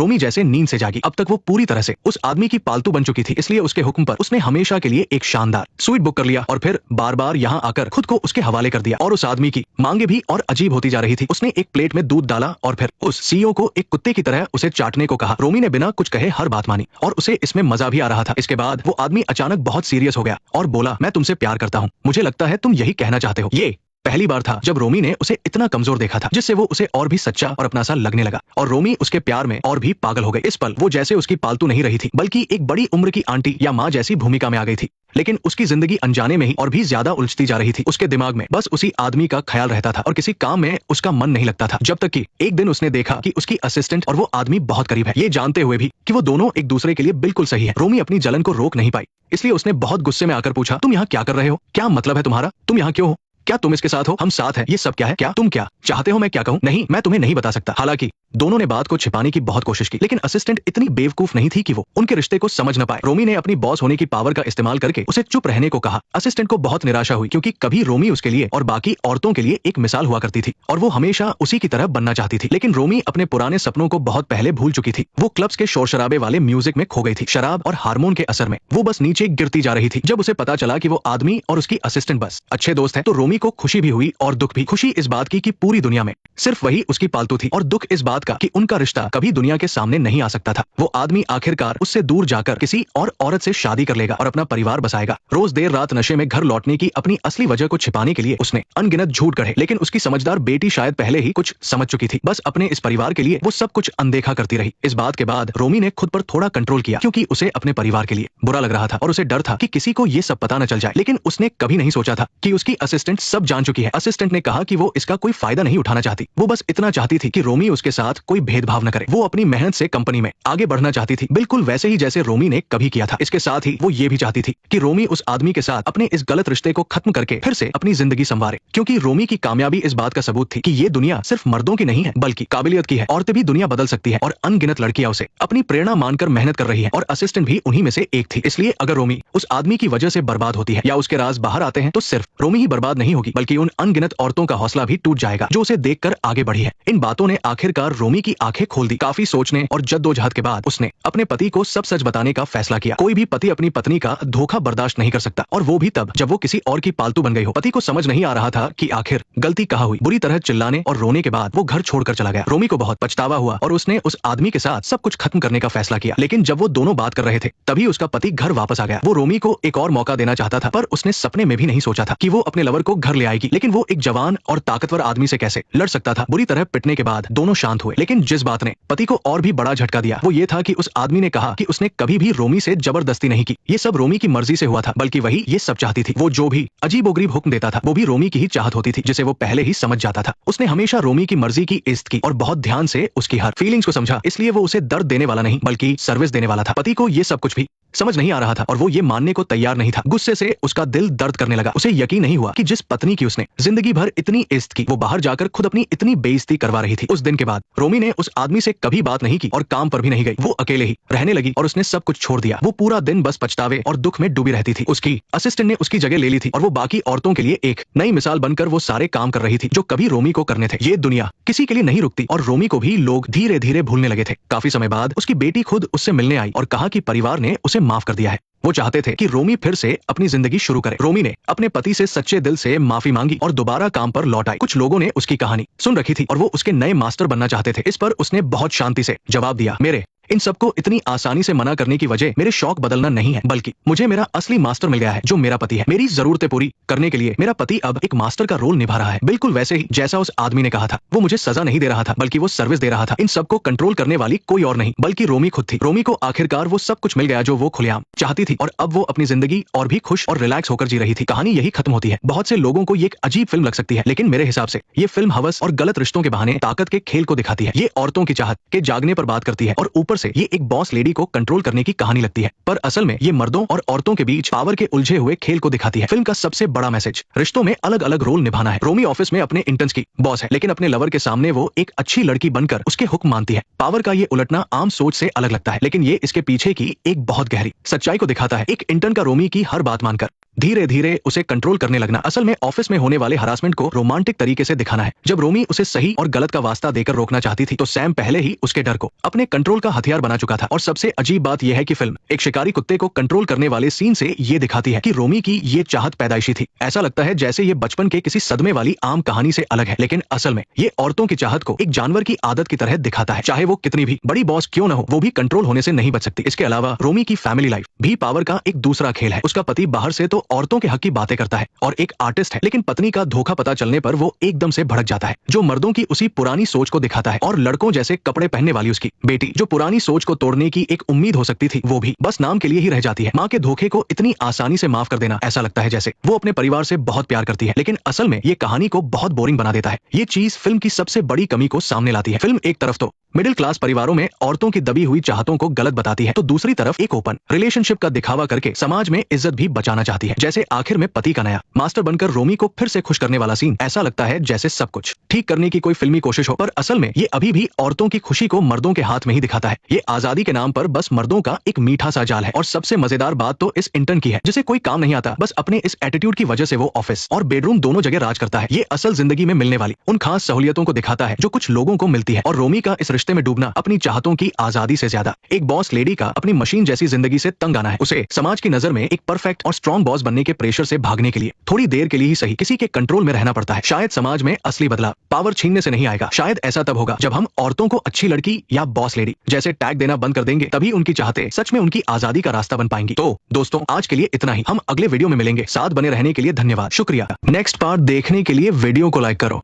रोमी जैसे नींद से जागी। अब तक वो पूरी तरह से उस आदमी की पालतू बन चुकी थी, इसलिए उसके हुक्म पर उसने हमेशा के लिए एक शानदार स्वीट बुक कर लिया और फिर बार बार यहाँ आकर खुद को उसके हवाले कर दिया। और उस आदमी की मांगे भी और अजीब होती जा रही थी। उसने एक प्लेट में दूध डाला और फिर उस सीईओ को एक कुत्ते की तरह उसे चाटने को कहा। रोमी ने बिना कुछ कहे हर बात मानी और उसे इसमें मजा भी आ रहा था। इसके बाद वो आदमी अचानक बहुत सीरियस हो गया और बोला, मैं तुमसे प्यार करता हूँ, मुझे लगता है तुम यही कहना चाहते हो। ये पहली बार था जब रोमी ने उसे इतना कमजोर देखा था, जिससे वो उसे और भी सच्चा और अपना सा लगने लगा और रोमी उसके प्यार में और भी पागल हो गई। इस पल वो जैसे उसकी पालतू नहीं रही थी, बल्कि एक बड़ी उम्र की आंटी या माँ जैसी भूमिका में आ गई थी। लेकिन उसकी जिंदगी अनजाने में ही और भी ज्यादा उलझती जा रही थी। उसके दिमाग में बस उसी आदमी का ख्याल रहता था और किसी काम में उसका मन नहीं लगता था। जब तक कि एक दिन उसने देखा कि उसकी असिस्टेंट और वो आदमी बहुत करीब है, ये जानते हुए भी कि वो दोनों एक दूसरे के लिए बिल्कुल सही है। रोमी अपनी जलन को रोक नहीं पाई, इसलिए उसने बहुत गुस्से में आकर पूछा, तुम यहाँ क्या कर रहे हो? क्या मतलब है तुम्हारा? तुम यहाँ क्यों हो? क्या तुम इसके साथ हो? हम साथ हैं। ये सब क्या है? क्या तुम क्या चाहते हो मैं क्या कहूँ? नहीं, मैं तुम्हें नहीं बता सकता। हालांकि दोनों ने बात को छिपाने की बहुत कोशिश की, लेकिन असिस्टेंट इतनी बेवकूफ नहीं थी कि वो उनके रिश्ते को समझ न पाए। रोमी ने अपनी बॉस होने की पावर का इस्तेमाल करके उसे चुप रहने को कहा। असिस्टेंट को बहुत निराशा हुई, क्योंकि कभी रोमी उसके लिए और बाकी औरतों के लिए एक मिसाल हुआ करती थी और वो हमेशा उसी की तरह बनना चाहती थी। लेकिन रोमी अपने पुराने सपनों को बहुत पहले भूल चुकी थी। वो क्लब्स के शोर शराबे वाले म्यूजिक में खो गई थी। शराब और हार्मोन के असर में वो बस नीचे गिरती जा रही थी। जब उसे पता चला कि वो आदमी और उसकी असिस्टेंट बस अच्छे दोस्त हैं, तो रोमी को खुशी भी हुई और दुख भी। खुशी इस बात की कि पूरी दुनिया में सिर्फ वही उसकी पालतू थी, और दुख इस बात का कि उनका रिश्ता कभी दुनिया के सामने नहीं आ सकता था। वो आदमी आखिरकार उससे दूर जाकर किसी और औरत से शादी कर लेगा और अपना परिवार बसाएगा। रोज देर रात नशे में घर लौटने की अपनी असली वजह को छिपाने के लिए उसने अनगिनत झूठ गढ़े, लेकिन उसकी समझदार बेटी शायद पहले ही कुछ समझ चुकी थी। बस अपने इस परिवार के लिए वो सब कुछ अनदेखा करती रही। इस बात के बाद रोमी ने खुद पर थोड़ा कंट्रोल किया, क्योंकि उसे अपने परिवार के लिए बुरा लग रहा था और उसे डर था कि किसी को ये सब पता न चल जाए। लेकिन उसने कभी नहीं सोचा था कि उसकी असिस्टेंट सब जान चुकी है। असिस्टेंट ने कहा कि वो इसका कोई फायदा नहीं उठाना चाहती, वो बस इतना चाहती थी कि रोमी उसके साथ कोई भेदभाव न करे। वो अपनी मेहनत से कंपनी में आगे बढ़ना चाहती थी, बिल्कुल वैसे ही जैसे रोमी ने कभी किया था। इसके साथ ही वो ये भी चाहती थी कि रोमी उस आदमी के साथ अपने इस गलत रिश्ते को खत्म करके फिर से अपनी जिंदगी संवारे, क्योंकि रोमी की कामयाबी इस बात का सबूत थी कि ये दुनिया सिर्फ मर्दों की नहीं है, बल्कि काबिलियत की है। औरतें भी दुनिया बदल सकती है और अनगिनत लड़कियां उसे अपनी प्रेरणा मानकर मेहनत कर रही है, और असिस्टेंट भी उन्हीं में से एक थी। इसलिए अगर रोमी उस आदमी की वजह से बर्बाद होती है या उसके राज बाहर आते हैं, तो सिर्फ रोमी ही बर्बाद नहीं होगी, बल्कि उन अनगिनत औरतों का हौसला भी टूट जाएगा जो उसे देखकर आगे बढ़ी है। इन बातों ने आखिरकार रोमी की आंखें खोल दी। काफी सोचने और जद्दोजहद के बाद उसने अपने पति को सब सच बताने का फैसला किया। कोई भी पति अपनी पत्नी का धोखा बर्दाश्त नहीं कर सकता, और वो भी तब जब वो किसी और की पालतू बन गई हो। पति को समझ नहीं आ रहा था कि आखिर गलती कहाँ हुई। बुरी तरह चिल्लाने और रोने के बाद वो घर छोड़कर चला गया। रोमी को बहुत पछतावा हुआ और उसने उस आदमी के साथ सब कुछ खत्म करने का फैसला किया। लेकिन जब वो दोनों बात कर रहे थे, तभी उसका पति घर वापस आ गया। वो रोमी को एक और मौका देना चाहता था, पर उसने सपने में भी नहीं सोचा था कि वो अपने लवर को घर ले आएगी। लेकिन वो एक जवान और ताकतवर आदमी से कैसे लड़ सकता था। बुरी तरह पिटने के बाद दोनों शांत हुए, लेकिन जिस बात ने पति को और भी बड़ा झटका दिया वो ये था कि उस आदमी ने कहा कि उसने कभी भी रोमी से जबरदस्ती नहीं की। ये सब रोमी की मर्जी से हुआ था, बल्कि वही ये सब चाहती थी। वो जो भी अजीबोगरीब हुक्म देता था, वो भी रोमी की ही चाहत होती थी, जिसे वो पहले ही समझ जाता था। उसने हमेशा रोमी की मर्जी की इज्जत की और बहुत ध्यान से उसकी हर फीलिंग्स को समझा। इसलिए वो उसे दर्द देने वाला नहीं, बल्कि सर्विस देने वाला था। पति को ये सब कुछ भी समझ नहीं आ रहा था और वो ये मानने को तैयार नहीं था। गुस्से से उसका दिल दर्द करने लगा। उसे यकीन नहीं हुआ कि जिस पत्नी की उसने जिंदगी भर इतनी इज्जत की, वो बाहर जाकर खुद अपनी इतनी बेइज्जती करवा रही थी। उस दिन के बाद रोमी ने उस आदमी से कभी बात नहीं की और काम पर भी नहीं गई। वो अकेले ही रहने लगी और उसने सब कुछ छोड़ दिया। वो पूरा दिन बस पछतावे और दुख में डूबी रहती थी। उसकी असिस्टेंट ने उसकी जगह ले ली थी और वो बाकी औरतों के लिए एक नई मिसाल बनकर वो सारे काम कर रही थी जो कभी रोमी को करने थे। ये दुनिया किसी के लिए नहीं रुकती और रोमी को भी लोग धीरे धीरे भूलने लगे थे। काफी समय बाद उसकी बेटी खुद उससे मिलने आई और कहा कि परिवार ने उसे माफ कर दिया है। वो चाहते थे कि रोमी फिर से अपनी जिंदगी शुरू करे। रोमी ने अपने पति से सच्चे दिल से माफी मांगी और दोबारा काम पर लौट आई। कुछ लोगों ने उसकी कहानी सुन रखी थी और वो उसके नए मास्टर बनना चाहते थे। इस पर उसने बहुत शांति से जवाब दिया, मेरे इन सबको इतनी आसानी से मना करने की वजह मेरे शौक बदलना नहीं है, बल्कि मुझे मेरा असली मास्टर मिल गया है जो मेरा पति है। मेरी जरूरतें पूरी करने के लिए मेरा पति अब एक मास्टर का रोल निभा रहा है, बिल्कुल वैसे ही जैसा उस आदमी ने कहा था। वो मुझे सजा नहीं दे रहा था, बल्कि वो सर्विस दे रहा था। इन सबको कंट्रोल करने वाली कोई और नहीं, बल्कि रोमी खुद थी। रोमी को आखिरकार वो सब कुछ मिल गया जो वो खुलेआम चाहती थी और अब वो अपनी जिंदगी और भी खुश और रिलैक्स होकर जी रही थी। कहानी यही खत्म होती है। बहुत से लोगों को ये एक अजीब फिल्म लग सकती है, लेकिन मेरे हिसाब से ये फिल्म हवस और गलत रिश्तों के बहाने ताकत के खेल को दिखाती है। ये औरतों की चाहत के जागने पर बात करती है और ऊपर से ये एक बॉस लेडी को कंट्रोल करने की कहानी लगती है, पर असल में ये मर्दों और औरतों के बीच पावर के उलझे हुए खेल को दिखाती है। फिल्म का सबसे बड़ा मैसेज रिश्तों में अलग अलग रोल निभाना है। रोमी ऑफिस में अपने इंटर्न्स की बॉस है, लेकिन अपने लवर के सामने वो एक अच्छी लड़की बनकर उसके हुक्म मानती है। पावर का ये उलटना आम सोच से अलग लगता है, लेकिन ये इसके पीछे की एक बहुत गहरी सच्चाई को दिखाता है। एक इंटर्न का रोमी की हर बात मानकर धीरे धीरे उसे कंट्रोल करने लगना। असल में ऑफिस में होने वाले हरासमेंट को रोमांटिक तरीके से दिखाना है। जब रोमी उसे सही और गलत का वास्ता देकर रोकना चाहती थी तो सैम पहले ही उसके डर को अपने कंट्रोल का हथियार बना चुका था। और सबसे अजीब बात यह है कि फिल्म एक शिकारी कुत्ते को कंट्रोल करने वाले सीन से ये दिखाती है कि रोमी की ये चाहत पैदाइशी थी। ऐसा लगता है जैसे ये बचपन के किसी सदमे वाली आम कहानी से अलग है, लेकिन असल में ये औरतों की चाहत को एक जानवर की आदत की तरह दिखाता है। चाहे वो कितनी भी बड़ी बॉस क्यों न हो, वो भी कंट्रोल होने से नहीं बच सकती। इसके अलावा रोमी की फैमिली लाइफ भी पावर का एक दूसरा खेल है। उसका पति बाहर से तो औरतों के हक की बातें करता है और एक आर्टिस्ट है, लेकिन पत्नी का धोखा पता चलने पर वो एकदम से भड़क जाता है, जो मर्दों की उसी पुरानी सोच को दिखाता है। और लड़कों जैसे कपड़े पहनने वाली उसकी बेटी, जो पुरानी सोच को तोड़ने की एक उम्मीद हो सकती थी, वो भी बस नाम के लिए ही रह जाती है। माँ के धोखे को इतनी आसानी से माफ कर देना, ऐसा लगता है जैसे वो अपने परिवार से बहुत प्यार करती है, लेकिन असल में ये कहानी को बहुत बोरिंग बना देता है। ये चीज फिल्म की सबसे बड़ी कमी को सामने लाती है। फिल्म एक तरफ तो मिडिल क्लास परिवारों में औरतों की दबी हुई चाहतों को गलत बताती है, तो दूसरी तरफ एक ओपन रिलेशनशिप का दिखावा करके समाज में इज्जत भी बचाना चाहती है। जैसे आखिर में पति का नया मास्टर बनकर रोमी को फिर से खुश करने वाला सीन, ऐसा लगता है जैसे सब कुछ ठीक करने की कोई फिल्मी कोशिश हो, पर असल में ये अभी भी औरतों की खुशी को मर्दों के हाथ में ही दिखाता है। ये आजादी के नाम पर बस मर्दों का एक मीठा सा जाल है। और सबसे मजेदार बात तो इस इंटर्न की है, जिसे कोई काम नहीं आता, बस अपने इस एटीट्यूड की वजह से वो ऑफिस और बेडरूम दोनों जगह राज करता है। ये असल जिंदगी में मिलने वाली उन खास सहूलियतों को दिखाता है जो कुछ लोगों को मिलती है। और रोमी का इस रिश्ते में डूबना अपनी चाहतों की आजादी से ज्यादा एक बॉस लेडी का अपनी मशीन जैसी जिंदगी से तंग आना है। उसे समाज की नजर में एक परफेक्ट और स्ट्रॉन्ग बॉस बनने के प्रेशर से भागने के लिए थोड़ी देर के लिए ही सही किसी के कंट्रोल में रहना पड़ता है। शायद समाज में असली बदलाव पावर छीनने से नहीं आएगा, शायद ऐसा तब होगा जब हम औरतों को अच्छी लड़की या बॉस लेडी जैसे टैग देना बंद कर देंगे, तभी उनकी चाहते सच में उनकी आजादी का रास्ता बन पाएंगी। तो दोस्तों, आज के लिए इतना ही। हम अगले वीडियो में मिलेंगे। साथ बने रहने के लिए धन्यवाद, शुक्रिया। नेक्स्ट पार्ट देखने के लिए वीडियो को लाइक करो।